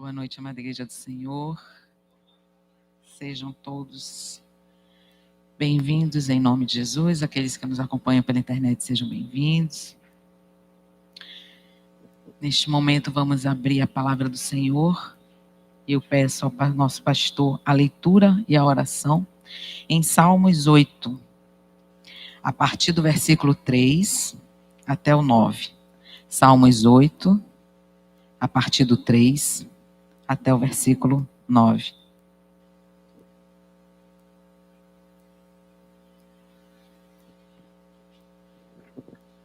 Boa noite, amada Igreja do Senhor. Sejam todos bem-vindos em nome de Jesus. Aqueles que nos acompanham pela internet, sejam bem-vindos. Neste momento, vamos abrir a palavra do Senhor. Eu peço ao nosso pastor a leitura e a oração em Salmos 8, a partir do versículo 3 até o 9. Salmos 8, a partir do 3 até o versículo 9.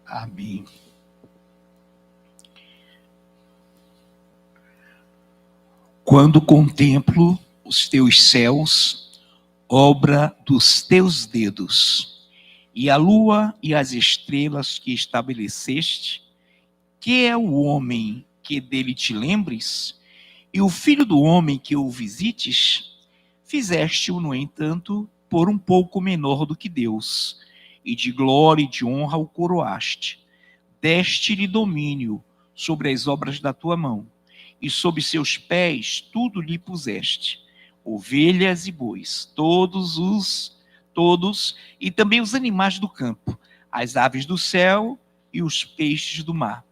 Amém. Quando contemplo os teus céus, obra dos teus dedos, e a lua e as estrelas que estabeleceste, que é o homem que dele te lembres, e o filho do homem que o visites, fizeste-o, no entanto, por um pouco menor do que Deus, e de glória e de honra o coroaste. Deste-lhe domínio sobre as obras da tua mão, e sob seus pés tudo lhe puseste, ovelhas e bois, todos, e também os animais do campo, as aves do céu e os peixes do mar,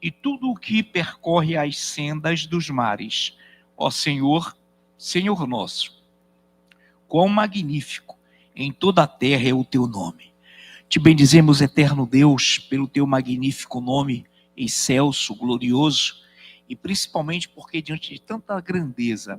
e tudo o que percorre as sendas dos mares. Ó Senhor, Senhor nosso, quão magnífico em toda a terra é o teu nome. Te bendizemos, eterno Deus, pelo teu magnífico nome, excelso, glorioso, e principalmente porque diante de tanta grandeza,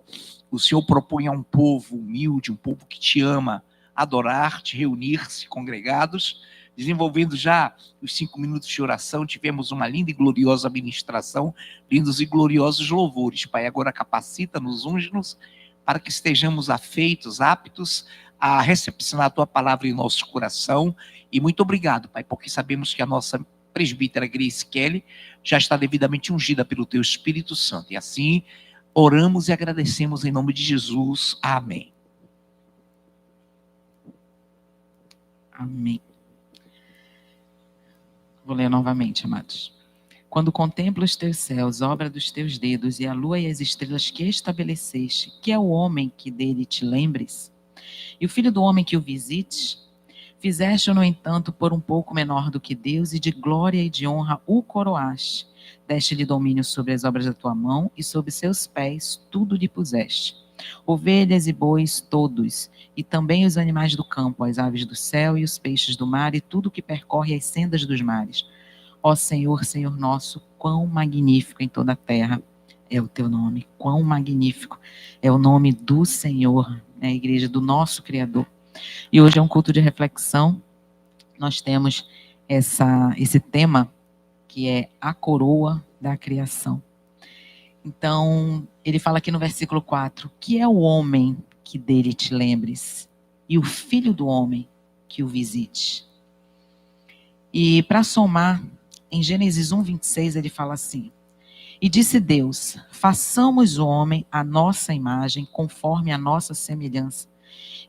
o Senhor propõe a um povo humilde, um povo que te ama, adorar-te, reunir-se congregados. Desenvolvendo já os 5 minutos de oração, tivemos uma linda e gloriosa administração, lindos e gloriosos louvores. Pai, agora capacita-nos, unge-nos, para que estejamos afeitos, aptos a recepcionar a tua palavra em nosso coração. E muito obrigado, Pai, porque sabemos que a nossa presbítera Grace Kelly já está devidamente ungida pelo teu Espírito Santo. E assim, oramos e agradecemos em nome de Jesus. Amém. Amém. Vou ler novamente, amados. Quando contemplo os teus céus, obra dos teus dedos, e a lua e as estrelas que estabeleceste, que é o homem que dele te lembres, e o filho do homem que o visites, fizeste-o, no entanto, por um pouco menor do que Deus, e de glória e de honra o coroaste. Deste-lhe domínio sobre as obras da tua mão, e sob seus pés tudo lhe puseste. Ovelhas e bois todos, e também os animais do campo, as aves do céu e os peixes do mar, e tudo que percorre as sendas dos mares. Ó Senhor, Senhor nosso, quão magnífico em toda a terra é o teu nome. Quão magnífico é o nome do Senhor, a igreja do nosso Criador. E hoje é um culto de reflexão. Nós temos esse tema que é a coroa da criação. Então, ele fala aqui no versículo 4, que é o homem que dele te lembres, e o filho do homem que o visite. E para somar, em Gênesis 1:26, ele fala assim: e disse Deus, façamos o homem à nossa imagem, conforme a nossa semelhança,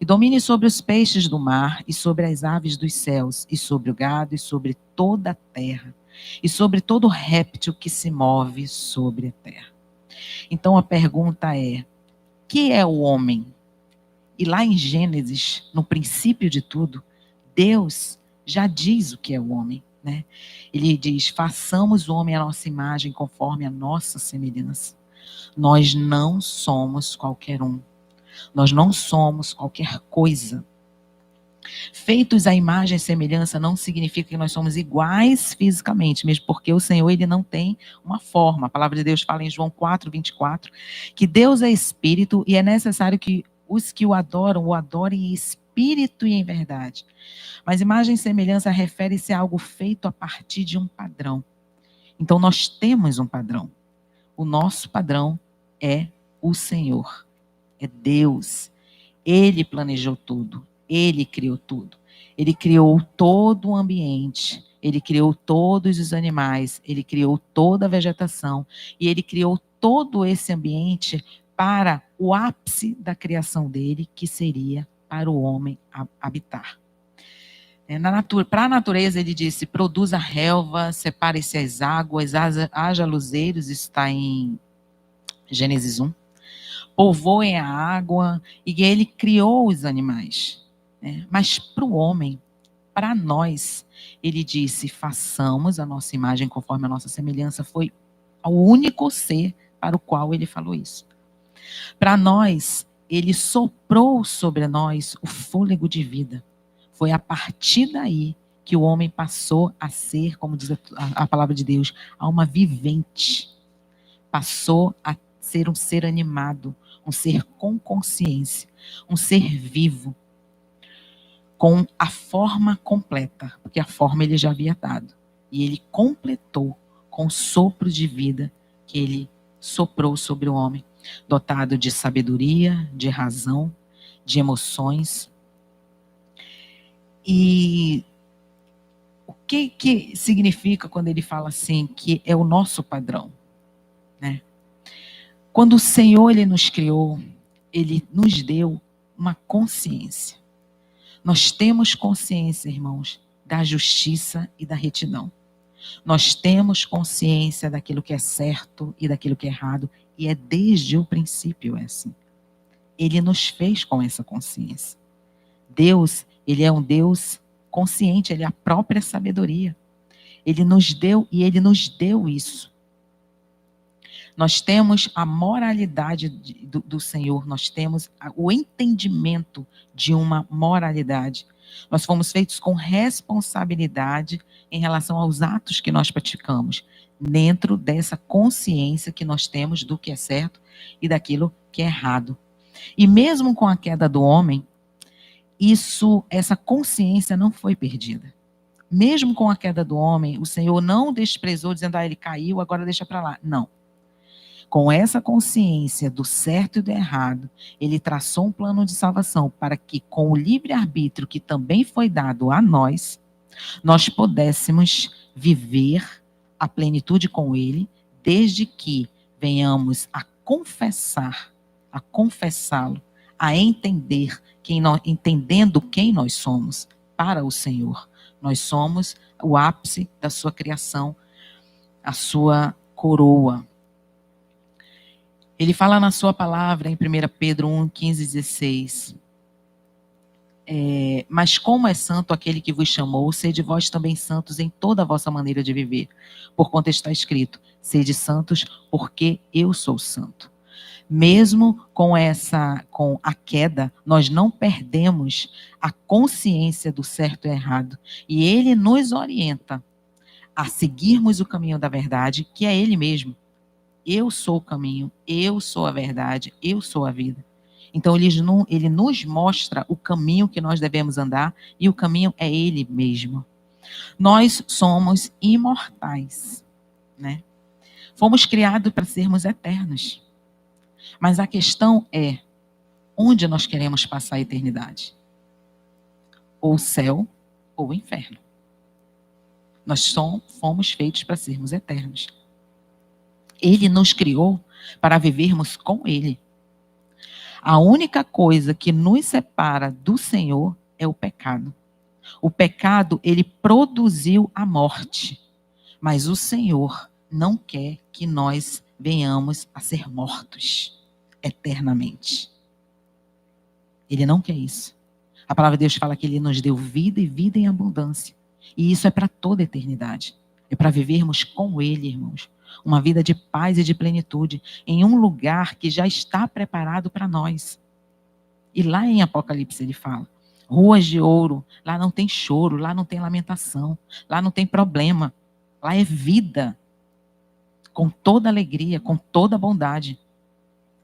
e domine sobre os peixes do mar, e sobre as aves dos céus, e sobre o gado, e sobre toda a terra, e sobre todo réptil que se move sobre a terra. Então a pergunta é, que é o homem? E lá em Gênesis, no princípio de tudo, Deus já diz o que é o homem, né? Ele diz, façamos o homem à nossa imagem, conforme a nossa semelhança. Nós não somos qualquer um. Nós não somos qualquer coisa. Feitos à imagem e semelhança não significa que nós somos iguais fisicamente, mesmo porque o Senhor, ele não tem uma forma. A palavra de Deus fala em João 4:24, que Deus é espírito e é necessário que os que o adorem em espírito e em verdade. Mas imagem e semelhança refere-se a algo feito a partir de um padrão. Então nós temos um padrão. O nosso padrão é o Senhor, é Deus. Ele planejou tudo, Ele criou tudo. Ele criou todo o ambiente, Ele criou todos os animais, Ele criou toda a vegetação e Ele criou todo esse ambiente para o ápice da criação dele, que seria para o homem habitar. Para a natureza, ele disse, produza relva, separe-se as águas, haja luzeiros, está em Gênesis 1. Povoem a água, e ele criou os animais. Né? Mas para o homem, para nós, ele disse, façamos a nossa imagem conforme a nossa semelhança. Foi o único ser para o qual ele falou isso. Para nós, ele soprou sobre nós o fôlego de vida. Foi a partir daí que o homem passou a ser, como diz a palavra de Deus, alma vivente. Passou a ser um ser animado, um ser com consciência, um ser vivo, com a forma completa, porque a forma ele já havia dado. E ele completou com o sopro de vida que ele soprou sobre o homem, dotado de sabedoria, de razão, de emoções. E o que significa quando ele fala assim, que é o nosso padrão? Né? Quando o Senhor ele nos criou, ele nos deu uma consciência. Nós temos consciência, irmãos, da justiça e da retidão. Nós temos consciência daquilo que é certo e daquilo que é errado, e é desde o princípio assim. Ele nos fez com essa consciência. Deus, ele é um Deus consciente, ele é a própria sabedoria. Ele nos deu e ele nos deu isso. Nós temos a moralidade do Senhor, nós temos o entendimento de uma moralidade. Nós fomos feitos com responsabilidade em relação aos atos que nós praticamos, dentro dessa consciência que nós temos do que é certo e daquilo que é errado. E mesmo com a queda do homem, essa consciência não foi perdida. Mesmo com a queda do homem, o Senhor não desprezou, dizendo, ele caiu, agora deixa para lá. Não. Com essa consciência do certo e do errado, ele traçou um plano de salvação para que, com o livre-arbítrio que também foi dado a nós pudéssemos viver a plenitude com ele, desde que venhamos a confessá-lo, a entender entendendo quem nós somos para o Senhor. Nós somos o ápice da sua criação, a sua coroa. Ele fala na sua palavra, em 1 Pedro 1, 15 e 16. Mas como é santo aquele que vos chamou, sede vós também santos em toda a vossa maneira de viver. Porquanto está escrito, sede santos, porque eu sou santo. Mesmo com a queda, nós não perdemos a consciência do certo e errado. E ele nos orienta a seguirmos o caminho da verdade, que é ele mesmo. Eu sou o caminho, eu sou a verdade, eu sou a vida. Então ele nos mostra o caminho que nós devemos andar, e o caminho é ele mesmo. Nós somos imortais, né? Fomos criados para sermos eternos. Mas a questão é, onde nós queremos passar a eternidade? Ou o céu, ou o inferno. Nós fomos feitos para sermos eternos. Ele nos criou para vivermos com ele. A única coisa que nos separa do Senhor é o pecado. O pecado, ele produziu a morte. Mas o Senhor não quer que nós venhamos a ser mortos eternamente. Ele não quer isso. A palavra de Deus fala que ele nos deu vida e vida em abundância. E isso é para toda a eternidade. É para vivermos com ele, irmãos. Uma vida de paz e de plenitude, em um lugar que já está preparado para nós. E lá em Apocalipse ele fala, ruas de ouro, lá não tem choro, lá não tem lamentação, lá não tem problema, lá é vida, com toda alegria, com toda bondade.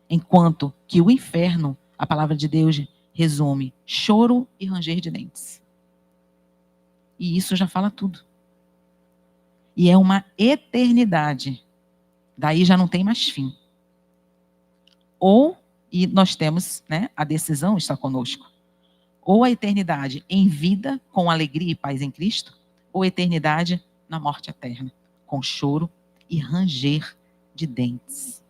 Enquanto que o inferno, a palavra de Deus resume, choro e ranger de dentes. E isso já fala tudo. E é uma eternidade. Daí já não tem mais fim. E nós temos, né, a decisão está conosco. Ou a eternidade em vida, com alegria e paz em Cristo, ou a eternidade na morte eterna, com choro e ranger de dentes.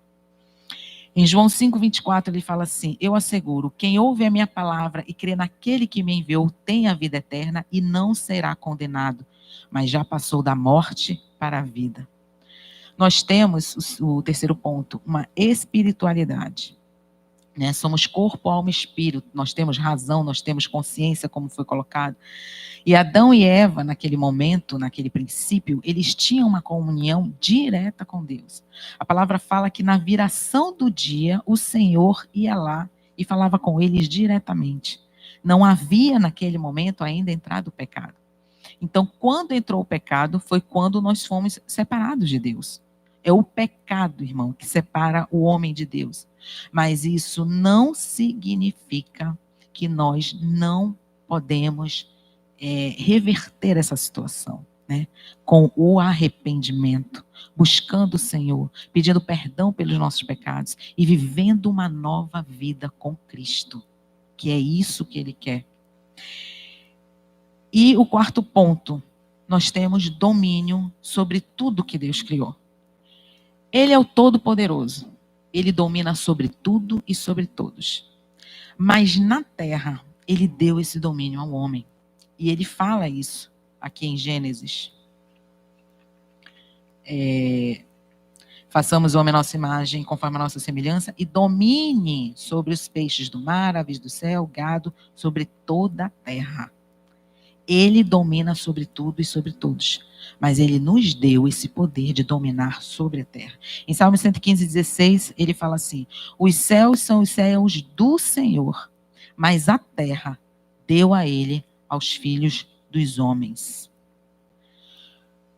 Em João 5,24 ele fala assim, eu asseguro, quem ouve a minha palavra e crê naquele que me enviou tem a vida eterna e não será condenado, mas já passou da morte para a vida. Nós temos o terceiro ponto, uma espiritualidade. Né? Somos corpo, alma e espírito. Nós temos razão, nós temos consciência, como foi colocado. E Adão e Eva, naquele momento, naquele princípio, eles tinham uma comunhão direta com Deus. A palavra fala que na viração do dia, o Senhor ia lá e falava com eles diretamente. Não havia, naquele momento, ainda entrado o pecado. Então, quando entrou o pecado, foi quando nós fomos separados de Deus. É o pecado, irmão, que separa o homem de Deus. Mas isso não significa que nós não podemos reverter essa situação, né? Com o arrependimento, buscando o Senhor, pedindo perdão pelos nossos pecados e vivendo uma nova vida com Cristo, que é isso que Ele quer. E o quarto ponto, nós temos domínio sobre tudo que Deus criou. Ele é o Todo-Poderoso. Ele domina sobre tudo e sobre todos. Mas na terra, Ele deu esse domínio ao homem. E Ele fala isso aqui em Gênesis. Façamos o homem à nossa imagem, conforme a nossa semelhança, e domine sobre os peixes do mar, aves do céu, gado, sobre toda a terra. Ele domina sobre tudo e sobre todos. Mas Ele nos deu esse poder de dominar sobre a terra. Em Salmo 115:16, Ele fala assim: os céus são os céus do Senhor, mas a terra deu a Ele aos filhos dos homens.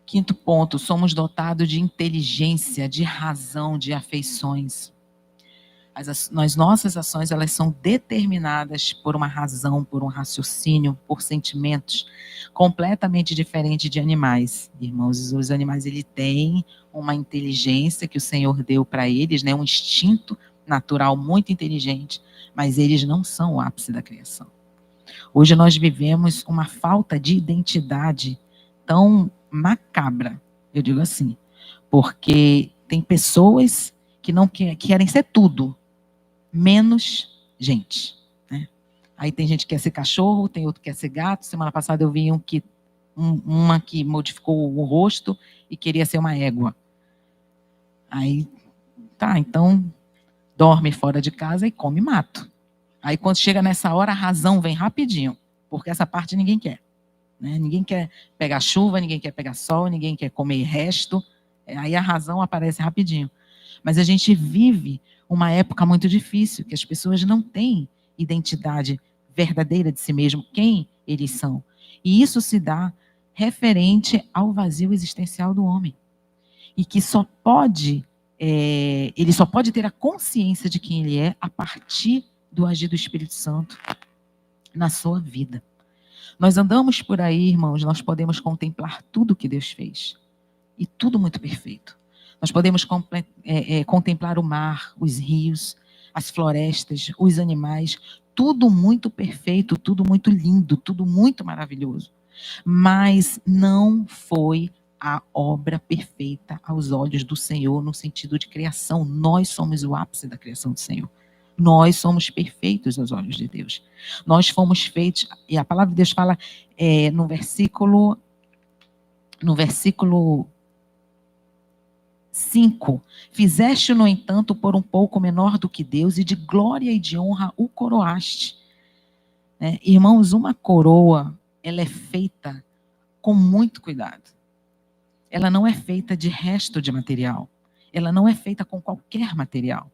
Quinto ponto, somos dotados de inteligência, de razão, de afeições. As nossas ações, elas são determinadas por uma razão, por um raciocínio, por sentimentos completamente diferentes de animais. Irmãos, os animais, eles têm uma inteligência que o Senhor deu para eles, né? Um instinto natural muito inteligente, mas eles não são o ápice da criação. Hoje nós vivemos uma falta de identidade tão macabra, eu digo assim, porque tem pessoas que não querem ser tudo, menos gente, né? Aí tem gente que quer ser cachorro, tem outro que quer ser gato. Semana passada eu vi uma que modificou o rosto e queria ser uma égua. Aí, tá, então dorme fora de casa e come mato. Aí quando chega nessa hora, a razão vem rapidinho, porque essa parte ninguém quer, né? Ninguém quer pegar chuva, ninguém quer pegar sol, ninguém quer comer resto. Aí a razão aparece rapidinho. Mas a gente vive uma época muito difícil, que as pessoas não têm identidade verdadeira de si mesmo, quem eles são. E isso se dá referente ao vazio existencial do homem. E que ele só pode ter a consciência de quem ele é a partir do agir do Espírito Santo na sua vida. Nós andamos por aí, irmãos, nós podemos contemplar tudo que Deus fez. E tudo muito perfeito. Nós podemos contemplar o mar, os rios, as florestas, os animais, tudo muito perfeito, tudo muito lindo, tudo muito maravilhoso. Mas não foi a obra perfeita aos olhos do Senhor no sentido de criação. Nós somos o ápice da criação do Senhor. Nós somos perfeitos aos olhos de Deus. Nós fomos feitos, e a palavra de Deus fala no versículo 5, fizeste, no entanto, por um pouco menor do que Deus, e de glória e de honra o coroaste. Irmãos, uma coroa, ela é feita com muito cuidado. Ela não é feita de resto de material. Ela não é feita com qualquer material.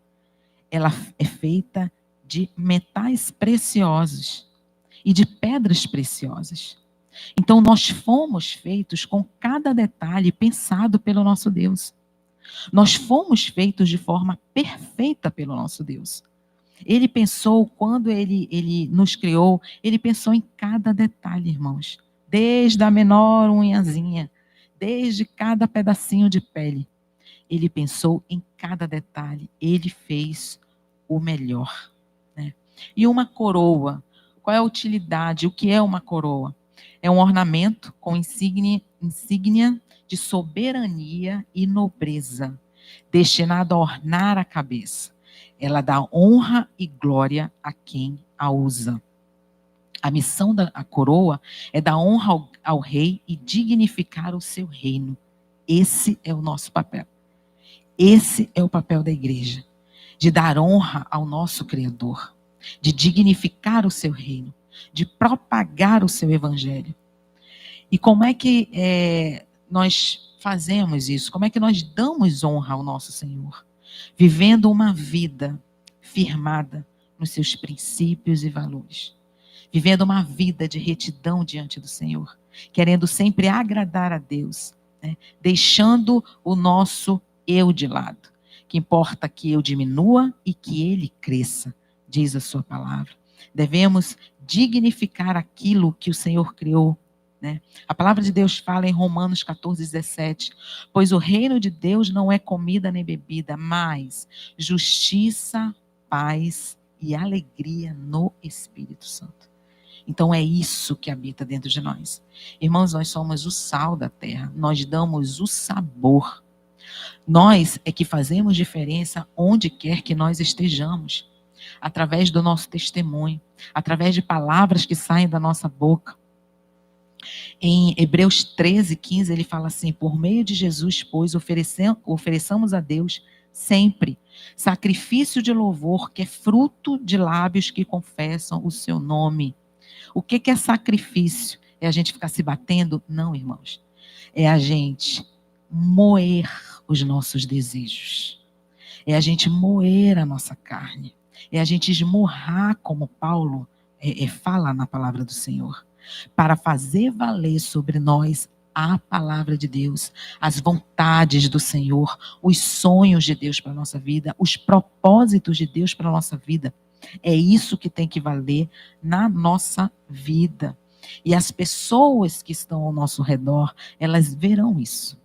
Ela é feita de metais preciosos e de pedras preciosas. Então, nós fomos feitos com cada detalhe pensado pelo nosso Deus. Nós fomos feitos de forma perfeita pelo nosso Deus. Ele pensou, quando ele nos criou, ele pensou em cada detalhe, irmãos. Desde a menor unhazinha, desde cada pedacinho de pele. Ele pensou em cada detalhe. Ele fez o melhor, né? E uma coroa, qual é a utilidade? O que é uma coroa? É um ornamento com insígnia de soberania e nobreza, destinado a ornar a cabeça. Ela dá honra e glória a quem a usa. A missão da coroa é dar honra ao rei e dignificar o seu reino. Esse é o nosso papel. Esse é o papel da igreja, de dar honra ao nosso Criador, de dignificar o seu reino, de propagar o seu evangelho. E como é que nós fazemos isso? Como é que nós damos honra ao nosso Senhor? Vivendo uma vida firmada nos seus princípios e valores. Vivendo uma vida de retidão diante do Senhor. Querendo sempre agradar a Deus. Né? Deixando o nosso eu de lado. Que importa que eu diminua e que ele cresça, diz a sua palavra. Devemos dignificar aquilo que o Senhor criou. Né? A palavra de Deus fala em Romanos 14:17, pois o reino de Deus não é comida nem bebida, mas justiça, paz e alegria no Espírito Santo. Então é isso que habita dentro de nós. Irmãos, nós somos o sal da terra, nós damos o sabor. Nós é que fazemos diferença onde quer que nós estejamos, através do nosso testemunho, através de palavras que saem da nossa boca. Em Hebreus 13:15, ele fala assim: por meio de Jesus, pois, ofereçamos a Deus sempre sacrifício de louvor, que é fruto de lábios que confessam o seu nome. O que é sacrifício? É a gente ficar se batendo? Não, irmãos. É a gente moer os nossos desejos. É a gente moer a nossa carne. É a gente esmurrar, como Paulo fala na palavra do Senhor, para fazer valer sobre nós a palavra de Deus, as vontades do Senhor, os sonhos de Deus para a nossa vida, os propósitos de Deus para a nossa vida. É isso que tem que valer na nossa vida. E as pessoas que estão ao nosso redor, elas verão isso.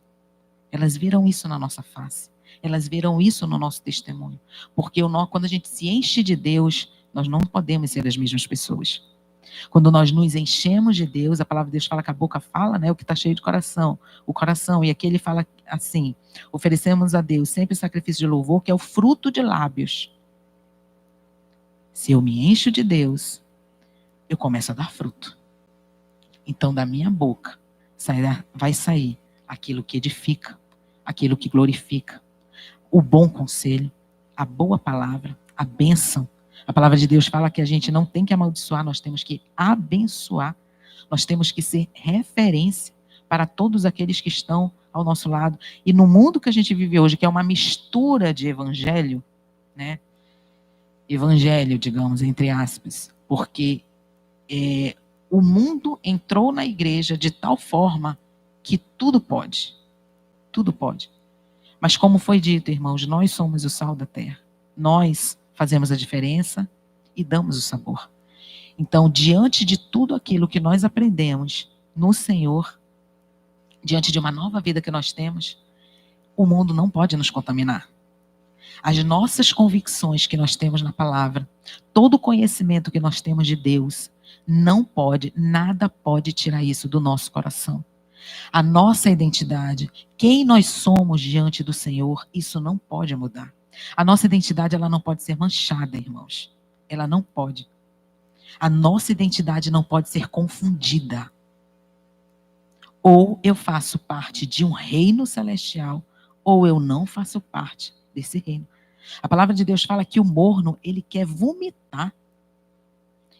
Elas verão isso na nossa face. Elas verão isso no nosso testemunho. Porque quando a gente se enche de Deus, nós não podemos ser as mesmas pessoas. Quando nós nos enchemos de Deus, a palavra de Deus fala que a boca fala, né, o que está cheio de coração. O coração, e aqui ele fala assim: oferecemos a Deus sempre o sacrifício de louvor, que é o fruto de lábios. Se eu me encho de Deus, eu começo a dar fruto. Então, da minha boca vai sair aquilo que edifica, aquilo que glorifica, o bom conselho, a boa palavra, a bênção. A palavra de Deus fala que a gente não tem que amaldiçoar, nós temos que abençoar. Nós temos que ser referência para todos aqueles que estão ao nosso lado. E no mundo que a gente vive hoje, que é uma mistura de evangelho, né? Evangelho, digamos, entre aspas, porque o mundo entrou na igreja de tal forma que tudo pode. Tudo pode. Mas como foi dito, irmãos, nós somos o sal da terra. Nós fazemos a diferença e damos o sabor. Então, diante de tudo aquilo que nós aprendemos no Senhor, diante de uma nova vida que nós temos, o mundo não pode nos contaminar. As nossas convicções que nós temos na palavra, todo o conhecimento que nós temos de Deus, não pode, nada pode tirar isso do nosso coração. A nossa identidade, quem nós somos diante do Senhor, isso não pode mudar. A nossa identidade, ela não pode ser manchada, irmãos. Ela não pode. A nossa identidade não pode ser confundida. Ou eu faço parte de um reino celestial, ou eu não faço parte desse reino. A palavra de Deus fala que o morno, ele quer vomitar.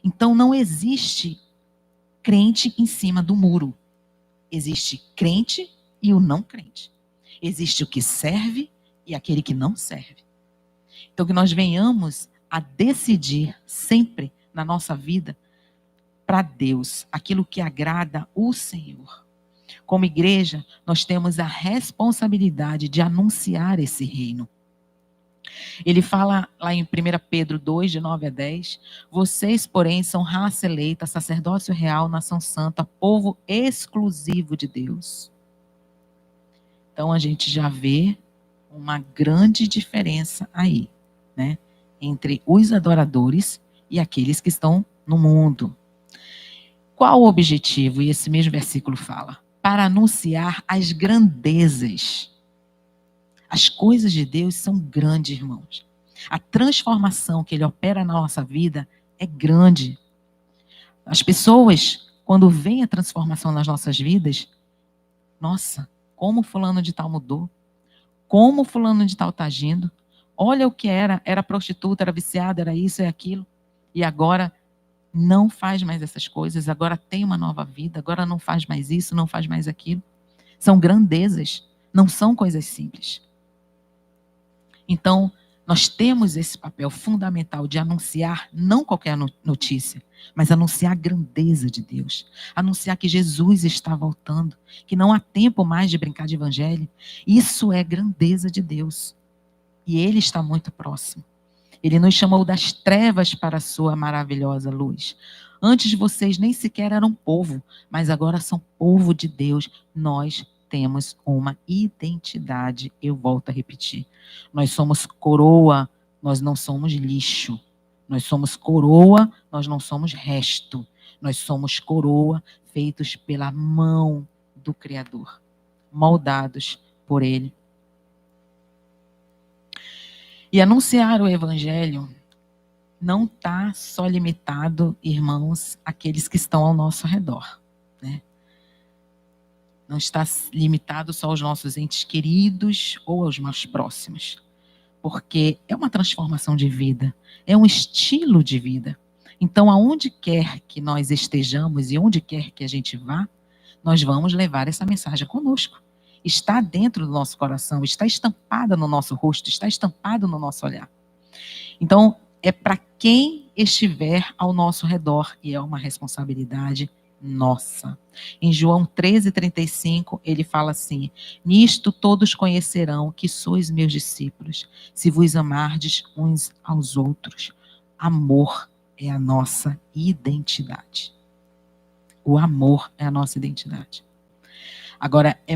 Então não existe crente em cima do muro. Existe crente e o não crente. Existe o que serve e aquele que não serve. Então que nós venhamos a decidir sempre na nossa vida para Deus, aquilo que agrada o Senhor. Como igreja, nós temos a responsabilidade de anunciar esse reino. Ele fala lá em 1 Pedro 2, de 9 a 10, vocês, porém, são raça eleita, sacerdócio real, nação santa, povo exclusivo de Deus. Então a gente já vê uma grande diferença aí, né? Entre os adoradores e aqueles que estão no mundo. Qual o objetivo? E esse mesmo versículo fala: para anunciar as grandezas. As coisas de Deus são grandes, irmãos. A transformação que Ele opera na nossa vida é grande. As pessoas, quando veem a transformação nas nossas vidas, nossa, como fulano de tal mudou. como fulano de tal está agindo. Olha o que era prostituta, era viciada, era isso e aquilo. E agora não faz mais essas coisas, agora tem uma nova vida, agora não faz mais isso, não faz mais aquilo. São grandezas, não são coisas simples. Então, nós temos esse papel fundamental de anunciar não qualquer notícia, mas anunciar a grandeza de Deus. Anunciar que Jesus está voltando, que não há tempo mais de brincar de evangelho. Isso é grandeza de Deus. E Ele está muito próximo. Ele nos chamou das trevas para a sua maravilhosa luz. Antes vocês nem sequer eram povo, mas agora são povo de Deus. Nós temos uma identidade, eu volto a repetir. Nós somos coroa, nós não somos lixo. Nós somos coroa, nós não somos resto. Nós somos coroa feitos pela mão do Criador, moldados por Ele. E anunciar o Evangelho não está só limitado, irmãos, àqueles que estão ao nosso redor, né? Não está limitado só aos nossos entes queridos ou aos mais próximos, porque é uma transformação de vida, é um estilo de vida. Então, aonde quer que nós estejamos e onde quer que a gente vá, nós vamos levar essa mensagem conosco. Está dentro do nosso coração, está estampada no nosso rosto, está estampado no nosso olhar. Então, é para quem estiver ao nosso redor e é uma responsabilidade nossa. Em João 13:35, ele fala assim: nisto todos conhecerão que sois meus discípulos, se vos amardes uns aos outros. Amor é a nossa identidade. O amor é a nossa identidade. Agora, é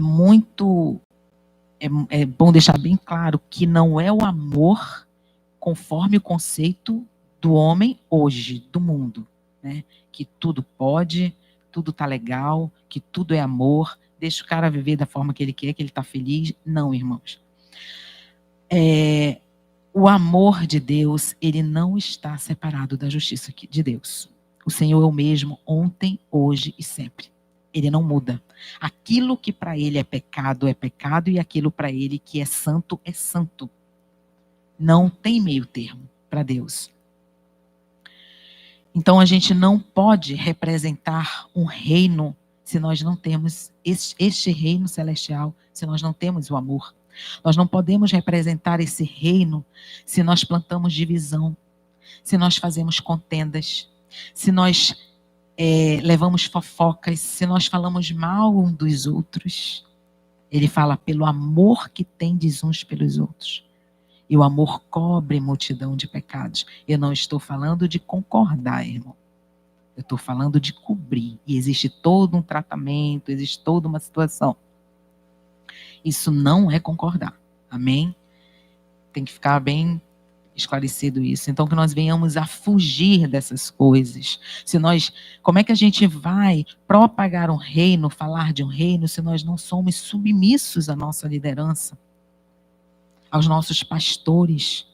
bom deixar bem claro que não é o amor conforme o conceito do homem hoje, do mundo, né? Que tudo pode, tudo tá legal, que tudo é amor, deixa o cara viver da forma que ele quer, que ele tá feliz. Não, irmãos. O amor de Deus, ele não está separado da justiça de Deus. O Senhor é o mesmo ontem, hoje e sempre. Ele não muda. Aquilo que para ele é pecado e aquilo para ele que é santo é santo. Não tem meio termo para Deus. Então a gente não pode representar um reino se nós não temos este reino celestial, se nós não temos o amor. Nós não podemos representar esse reino se nós plantamos divisão, se nós fazemos contendas, se nós levamos fofocas, se nós falamos mal um dos outros. Ele fala pelo amor que tendes uns pelos outros. E o amor cobre multidão de pecados. Eu não estou falando de concordar, irmão. Eu estou falando de cobrir. E existe todo um tratamento, existe toda uma situação. Isso não é concordar. Amém? Tem que ficar bem esclarecido isso. Então, que nós venhamos a fugir dessas coisas. Como é que a gente vai propagar um reino, falar de um reino, se nós não somos submissos à nossa liderança, aos nossos pastores?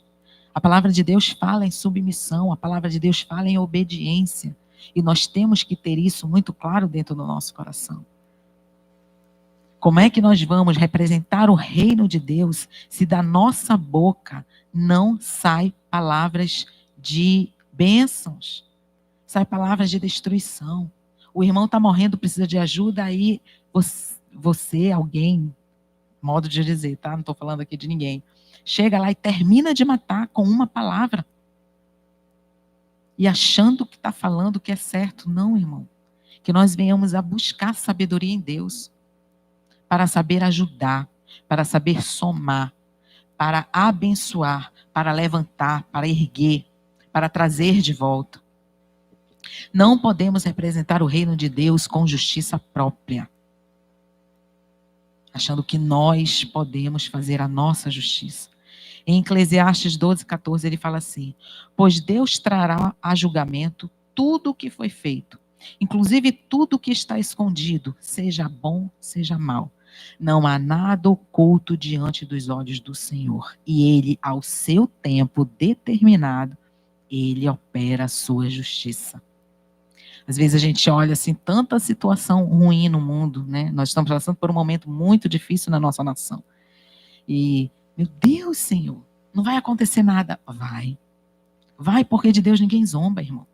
A palavra de Deus fala em submissão, a palavra de Deus fala em obediência. E nós temos que ter isso muito claro dentro do nosso coração. Como é que nós vamos representar o reino de Deus se da nossa boca não sai palavras de bênçãos, sai palavras de destruição? O irmão está morrendo, precisa de ajuda, aí você, alguém, modo de dizer, tá? Não estou falando aqui de ninguém, chega lá e termina de matar com uma palavra. E achando que está falando que é certo. Não, irmão. Que nós venhamos a buscar sabedoria em Deus, para saber ajudar, para saber somar, para abençoar, para levantar, para erguer, para trazer de volta. Não podemos representar o reino de Deus com justiça própria, achando que nós podemos fazer a nossa justiça. Em Eclesiastes 12:14, ele fala assim: pois Deus trará a julgamento tudo o que foi feito, inclusive tudo o que está escondido, seja bom, seja mal. Não há nada oculto diante dos olhos do Senhor. E Ele, ao seu tempo determinado, Ele opera a sua justiça. Às vezes a gente olha assim, tanta situação ruim no mundo, né? Nós estamos passando por um momento muito difícil na nossa nação. E, meu Deus, Senhor, não vai acontecer nada. Vai. Vai, porque de Deus ninguém zomba, irmão.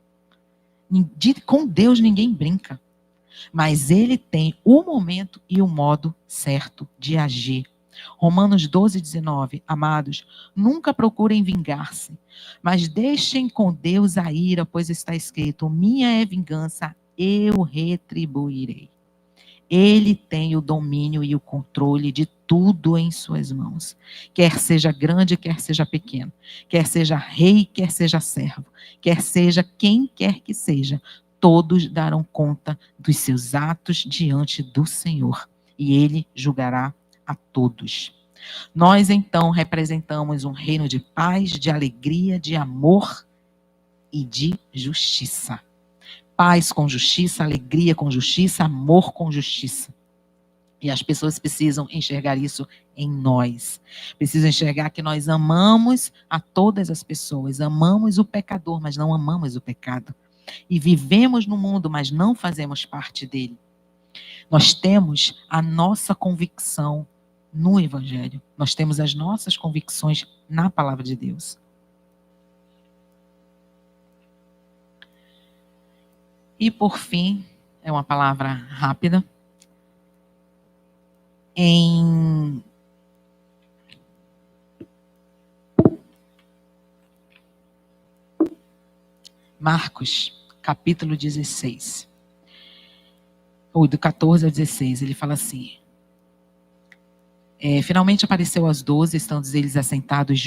Com Deus ninguém brinca. Mas ele tem o momento e o modo certo de agir. Romanos 12:19, amados, nunca procurem vingar-se, mas deixem com Deus a ira, pois está escrito, minha é vingança, eu retribuirei. Ele tem o domínio e o controle de tudo em suas mãos. Quer seja grande, quer seja pequeno. Quer seja rei, quer seja servo. Quer seja quem quer que seja. Todos darão conta dos seus atos diante do Senhor. E Ele julgará a todos. Nós, então, representamos um reino de paz, de alegria, de amor e de justiça. Paz com justiça, alegria com justiça, amor com justiça. E as pessoas precisam enxergar isso em nós. Precisam enxergar que nós amamos a todas as pessoas. Amamos o pecador, mas não amamos o pecado. E vivemos no mundo, mas não fazemos parte dele. Nós temos a nossa convicção no Evangelho. Nós temos as nossas convicções na palavra de Deus. E por fim, é uma palavra rápida, em Marcos, capítulo 16, ou do 14 ao 16, ele fala assim, finalmente apareceu aos 12, estando eles assentados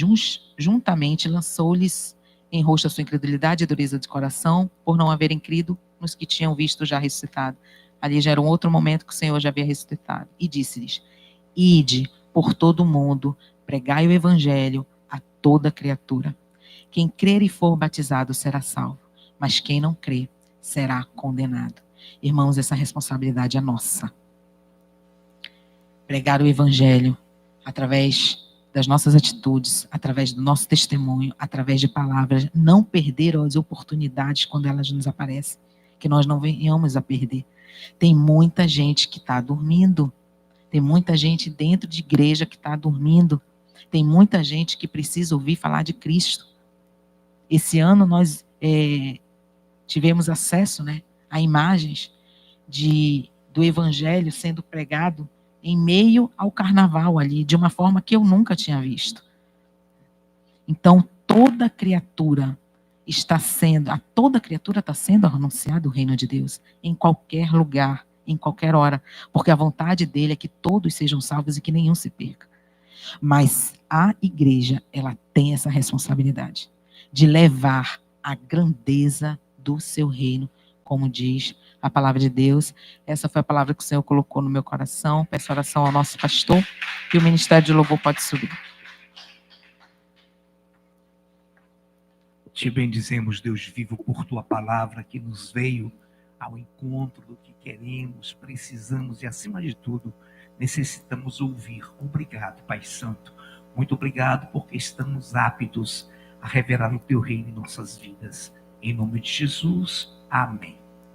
juntamente, lançou-lhes em rosto a sua incredulidade e dureza de coração, por não haverem crido nos que tinham visto já ressuscitado. Ali já era um outro momento que o Senhor já havia ressuscitado. E disse-lhes, ide por todo o mundo, pregai o evangelho a toda criatura. Quem crer e for batizado será salvo, mas quem não crer será condenado. Irmãos, essa responsabilidade é nossa. Pregar o evangelho através das nossas atitudes, através do nosso testemunho, através de palavras, não perder as oportunidades quando elas nos aparecem, que nós não venhamos a perder. Tem muita gente que está dormindo, tem muita gente dentro de igreja que está dormindo, tem muita gente que precisa ouvir falar de Cristo. Esse ano nós tivemos acesso, a imagens do evangelho sendo pregado em meio ao carnaval ali, de uma forma que eu nunca tinha visto. Então, toda criatura está sendo anunciado o reino de Deus, em qualquer lugar, em qualquer hora, porque a vontade dele é que todos sejam salvos e que nenhum se perca. Mas a igreja, ela tem essa responsabilidade de levar a grandeza do seu reino, como diz a palavra de Deus. Essa foi a palavra que o Senhor colocou no meu coração. Peço oração ao nosso pastor, e o Ministério de Louvor pode subir. Te bendizemos, Deus vivo, por tua palavra que nos veio ao encontro do que queremos, precisamos e, acima de tudo, necessitamos ouvir. Obrigado, Pai Santo. Muito obrigado porque estamos aptos a revelar o teu reino em nossas vidas. Em nome de Jesus, amém.